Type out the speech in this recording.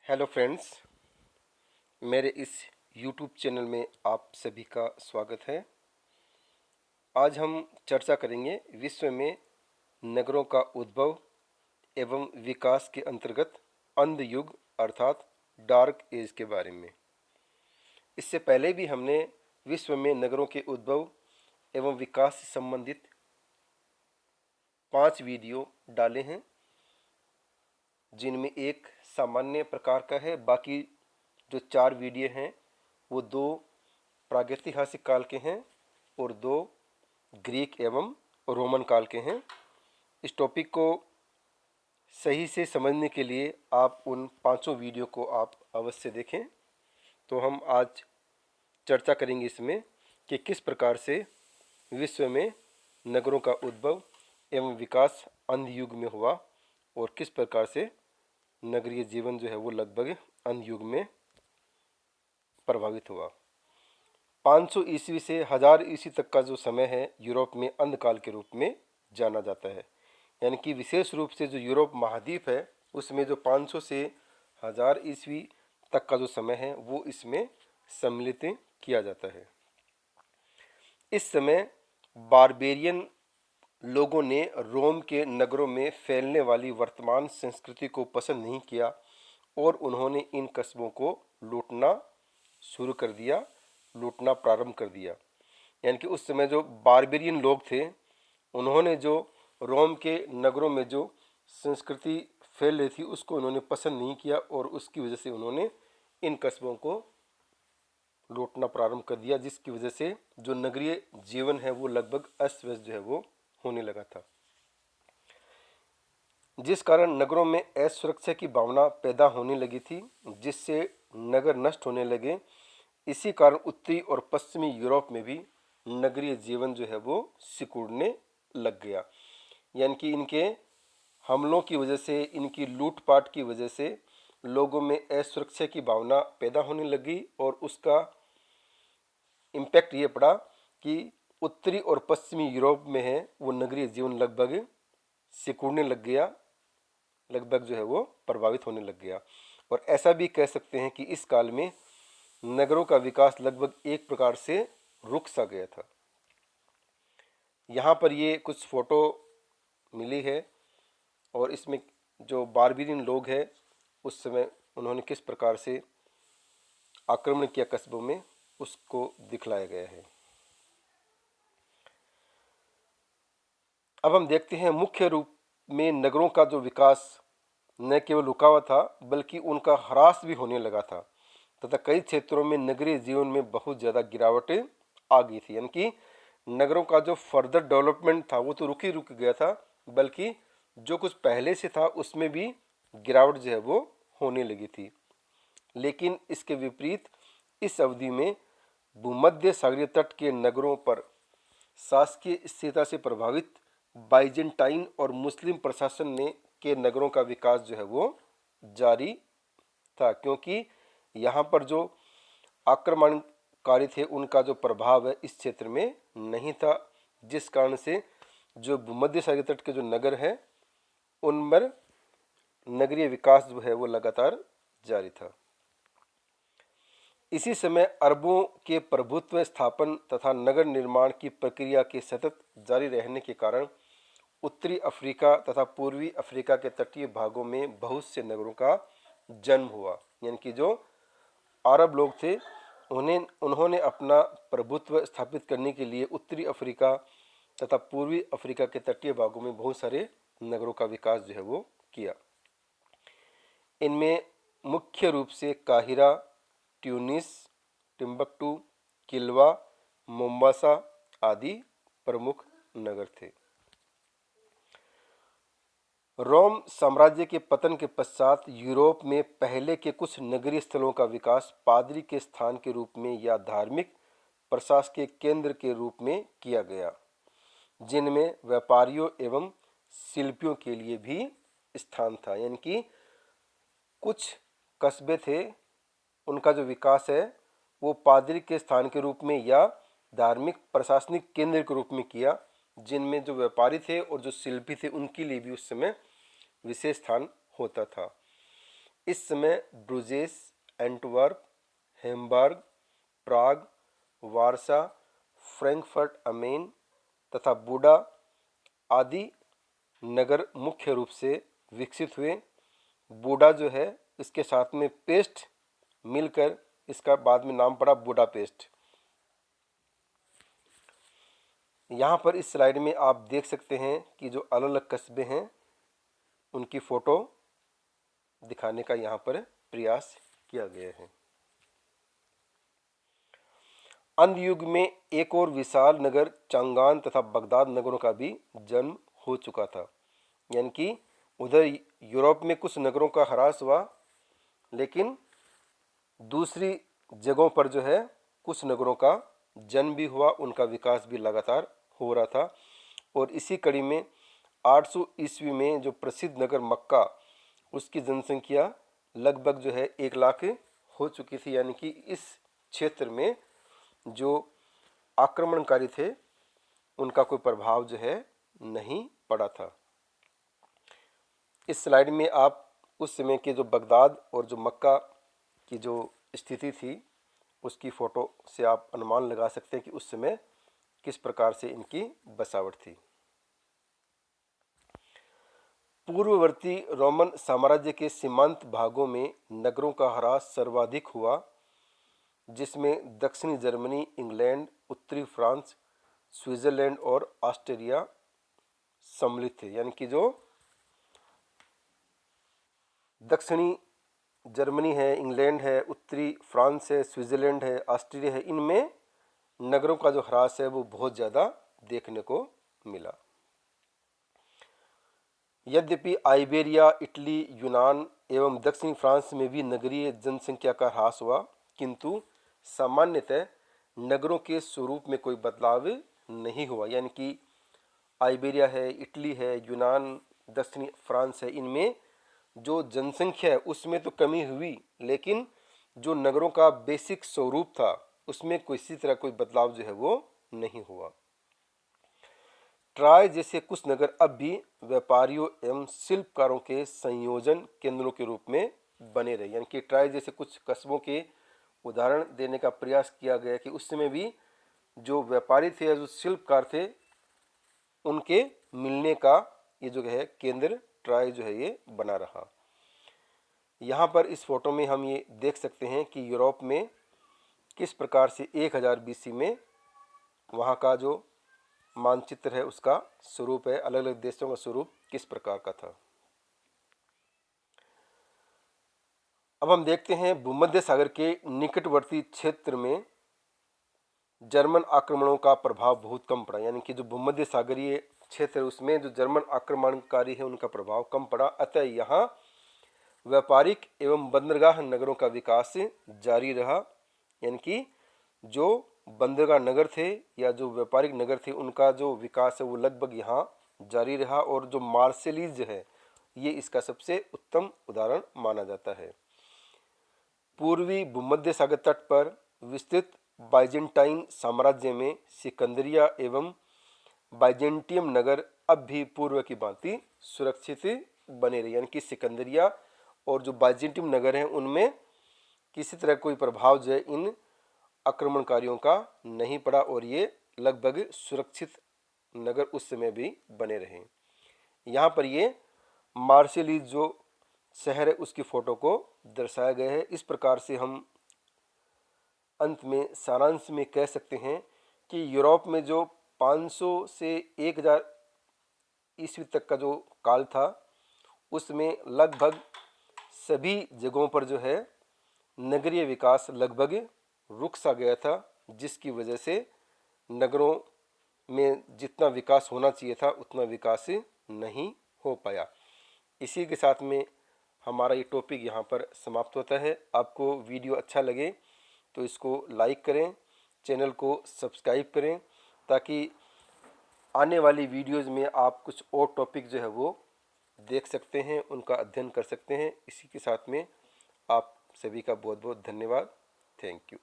Hello friends, मेरे इस YouTube channel में आप सभी का स्वागत है। आज हम चर्चा करेंगे विश्व में नगरों का उद्भव एवं विकास के अंतर्गत अंध युग अर्थात डार्क एज के बारे में। इससे पहले भी हमने विश्व में नगरों के उद्भव एवं विकास से संबंधित 5 वीडियो डाले हैं, जिनमें एक सामान्य प्रकार का है। बाकी जो 4 वीडियो हैं वो 2 प्रागैतिहासिक काल के हैं और 2 ग्रीक एवं रोमन काल के हैं। इस टॉपिक को सही से समझने के लिए आप उन 5 वीडियो को आप अवश्य देखें। तो हम आज चर्चा करेंगे इसमें कि किस प्रकार से विश्व में नगरों का उद्भव एवं विकास अंध युग में हुआ और किस प्रकार से नगरीय जीवन जो है वो लगभग अंध युग में प्रभावित हुआ। 500 ईस्वी से 1000 ईस्वी तक का जो समय है यूरोप में अंधकाल के रूप में जाना जाता है। यानी कि विशेष रूप से जो यूरोप महाद्वीप है उसमें जो 500 से 1000 ईस्वी तक का जो समय है वो इसमें सम्मिलित किया जाता है। इस समय बारबेरियन लोगों ने रोम के नगरों में फैलने वाली वर्तमान संस्कृति को पसंद नहीं किया और उन्होंने इन कस्बों को लूटना प्रारंभ कर दिया। यानी कि उस समय जो बारबेरियन लोग थे उन्होंने जो रोम के नगरों में जो संस्कृति फैल रही थी उसको उन्होंने पसंद नहीं किया और उसकी वजह से उन्होंने इन कस्बों को लूटना प्रारंभ कर दिया, जिसकी वजह से जो नगरीय जीवन है वो लगभग अस्त व्यस्त जो है वो होने लगा था, जिस कारण नगरों में असुरक्षा की भावना पैदा होने लगी थी, जिससे नगर नष्ट होने लगे। इसी कारण उत्तरी और पश्चिमी यूरोप में भी नगरीय जीवन जो है वो सिकुड़ने लग गया। यानी कि इनके हमलों की वजह से, इनकी लूटपाट की वजह से लोगों में असुरक्षा की भावना पैदा होने लगी और उसका इम्पैक्ट ये पड़ा कि उत्तरी और पश्चिमी यूरोप में है वो नगरीय जीवन लगभग सिकुड़ने लग गया, लगभग जो है वो प्रभावित होने लग गया। और ऐसा भी कह सकते हैं कि इस काल में नगरों का विकास लगभग एक प्रकार से रुक सा गया था। यहाँ पर ये कुछ फोटो मिली है और इसमें जो बारबेरियन लोग हैं उस समय उन्होंने किस प्रकार से आक्रमण किया कस्बों में उसको दिखलाया गया है। अब हम देखते हैं मुख्य रूप में नगरों का जो विकास न केवल रुका हुआ था बल्कि उनका ह्रास भी होने लगा था तथा कई क्षेत्रों में नगरीय जीवन में बहुत ज़्यादा गिरावट आ गई थी। यानी कि नगरों का जो फर्दर डेवलपमेंट था वो तो रुक गया था, बल्कि जो कुछ पहले से था उसमें भी गिरावट जो है वो होने लगी थी। लेकिन इसके विपरीत इस अवधि में भूमध्य सागरीय तट के नगरों पर शासकीय स्थिरता से प्रभावित बाइजेंटाइन और मुस्लिम प्रशासन ने के नगरों का विकास जो है वो जारी था, क्योंकि यहाँ पर जो आक्रमणकारी थे उनका जो प्रभाव है इस क्षेत्र में नहीं था, जिस कारण से जो भूमध्य सागरीय तट के जो नगर हैं उन पर नगरीय विकास जो है वो लगातार जारी था। इसी समय अरबों के प्रभुत्व स्थापन तथा नगर निर्माण की प्रक्रिया के सतत जारी रहने के कारण उत्तरी अफ्रीका तथा पूर्वी अफ्रीका के तटीय भागों में बहुत से नगरों का जन्म हुआ। यानी कि जो अरब लोग थे उन्होंने अपना प्रभुत्व स्थापित करने के लिए उत्तरी अफ्रीका तथा पूर्वी अफ्रीका के तटीय भागों में बहुत सारे नगरों का विकास जो है वो किया। इनमें मुख्य रूप से काहिरा, ट्यूनिस, टिम्बकटू, किल्वा, मोम्बासा आदि प्रमुख नगर थे। रोम साम्राज्य के पतन के पश्चात यूरोप में पहले के कुछ नगरीय स्थलों का विकास पादरी के स्थान के रूप में या धार्मिक प्रशासकीय केंद्र के रूप में किया गया, जिनमें व्यापारियों एवं शिल्पियों के लिए भी स्थान था। यानी कि कुछ कस्बे थे उनका जो विकास है वो पादरी के स्थान के रूप में या धार्मिक प्रशासनिक केंद्र के रूप में किया, जिनमें जो व्यापारी थे और जो शिल्पी थे उनके लिए भी उस समय विशेष स्थान होता था। इस समय ब्रुजेस, एंटवर्प, हैम्बर्ग, प्राग, वारसा, फ्रैंकफर्ट अमेन तथा बूडा आदि नगर मुख्य रूप से विकसित हुए। बूडा जो है इसके साथ में पेस्ट मिलकर इसका बाद में नाम पड़ा बुडापेस्ट। यहाँ पर इस स्लाइड में आप देख सकते हैं कि जो अलग अलग कस्बे हैं उनकी फ़ोटो दिखाने का यहाँ पर प्रयास किया गया है। अंध युग में एक और विशाल नगर चांगान तथा बगदाद नगरों का भी जन्म हो चुका था। यानी कि उधर यूरोप में कुछ नगरों का ह्रास हुआ, लेकिन दूसरी जगहों पर जो है कुछ नगरों का जन्म भी हुआ, उनका विकास भी लगातार हो रहा था। और इसी कड़ी में 800 ईस्वी में जो प्रसिद्ध नगर मक्का, उसकी जनसंख्या लगभग जो है 1 लाख हो चुकी थी। यानी कि इस क्षेत्र में जो आक्रमणकारी थे उनका कोई प्रभाव जो है नहीं पड़ा था। इस स्लाइड में आप उस समय के जो बगदाद और जो मक्का की जो स्थिति थी उसकी फ़ोटो से आप अनुमान लगा सकते हैं कि उस समय किस प्रकार से इनकी बसावट थी। पूर्ववर्ती रोमन साम्राज्य के सीमांत भागों में नगरों का ह्रास सर्वाधिक हुआ, जिसमें दक्षिणी जर्मनी, इंग्लैंड, उत्तरी फ्रांस, स्विट्जरलैंड और ऑस्ट्रिया सम्मिलित थे। यानी कि जो दक्षिणी जर्मनी है, इंग्लैंड है, उत्तरी फ्रांस है, स्विट्जरलैंड है, ऑस्ट्रिया है, इनमें नगरों का जो ह्रास है वो बहुत ज़्यादा देखने को मिला। यद्यपि आइबेरिया, इटली, यूनान एवं दक्षिणी फ्रांस में भी नगरीय जनसंख्या का ह्रास हुआ, किंतु सामान्यतः नगरों के स्वरूप में कोई बदलाव नहीं हुआ। यानी कि आइबेरिया है, इटली है, यूनान, दक्षिणी फ्रांस है, इनमें जो जनसंख्या है उसमें तो कमी हुई, लेकिन जो नगरों का बेसिक स्वरूप था उसमें किसी तरह कोई बदलाव जो है वो नहीं हुआ। ट्राय जैसे कुछ नगर अब भी व्यापारियों एवं शिल्पकारों के संयोजन केंद्रों के रूप में बने रहे। यानी कि ट्राय जैसे कुछ कस्बों के उदाहरण देने का प्रयास किया गया कि उस समय भी जो व्यापारी थे या जो शिल्पकार थे उनके मिलने का ये जो है केंद्र ट्राय जो है ये बना रहा। यहाँ पर इस फोटो में हम ये देख सकते हैं कि यूरोप में किस प्रकार से 1000 BC में वहाँ का जो मानचित्र है उसका स्वरूप है, अलग अलग देशों का स्वरूप किस प्रकार का था। अब हम देखते हैं भूमध्य सागर के निकटवर्ती क्षेत्र में जर्मन आक्रमणों का प्रभाव बहुत कम पड़ा। यानी कि जो भूमध्य सागरीय क्षेत्र है उसमें जो जर्मन आक्रमणकारी है उनका प्रभाव कम पड़ा, अतः यहाँ व्यापारिक एवं बंदरगाह नगरों का विकास जारी रहा। यानी कि जो बंदरगाह नगर थे या जो व्यापारिक नगर थे उनका जो विकास है वो लगभग यहाँ जारी रहा, और जो मार्सेलीज है ये इसका सबसे उत्तम उदाहरण माना जाता है। पूर्वी भूमध्य सागर तट पर विस्तृत बाइजेंटाइन साम्राज्य में सिकंदरिया एवं बाइजेंटियम नगर अब भी पूर्व की भांति सुरक्षित बने रहे। यानी कि सिकंदरिया और जो बाइजेंटियम नगर हैं उनमें किसी तरह कोई प्रभाव जो है इन आक्रमणकारियों का नहीं पड़ा, और ये लगभग सुरक्षित नगर उस समय भी बने रहे। यहाँ पर ये मार्सेलीज जो शहर है उसकी फ़ोटो को दर्शाया गया है। इस प्रकार से हम अंत में सारांश में कह सकते हैं कि यूरोप में जो 500 से 1000 ईस्वी तक का जो काल था उसमें लगभग सभी जगहों पर जो है नगरीय विकास लगभग रुक सा गया था, जिसकी वजह से नगरों में जितना विकास होना चाहिए था उतना विकास नहीं हो पाया। इसी के साथ में हमारा ये टॉपिक यहाँ पर समाप्त होता है। आपको वीडियो अच्छा लगे तो इसको लाइक करें, चैनल को सब्सक्राइब करें, ताकि आने वाली वीडियोज़ में आप कुछ और टॉपिक जो है वो देख सकते हैं, उनका अध्ययन कर सकते हैं। इसी के साथ में आप सभी का बहुत बहुत धन्यवाद। Thank you.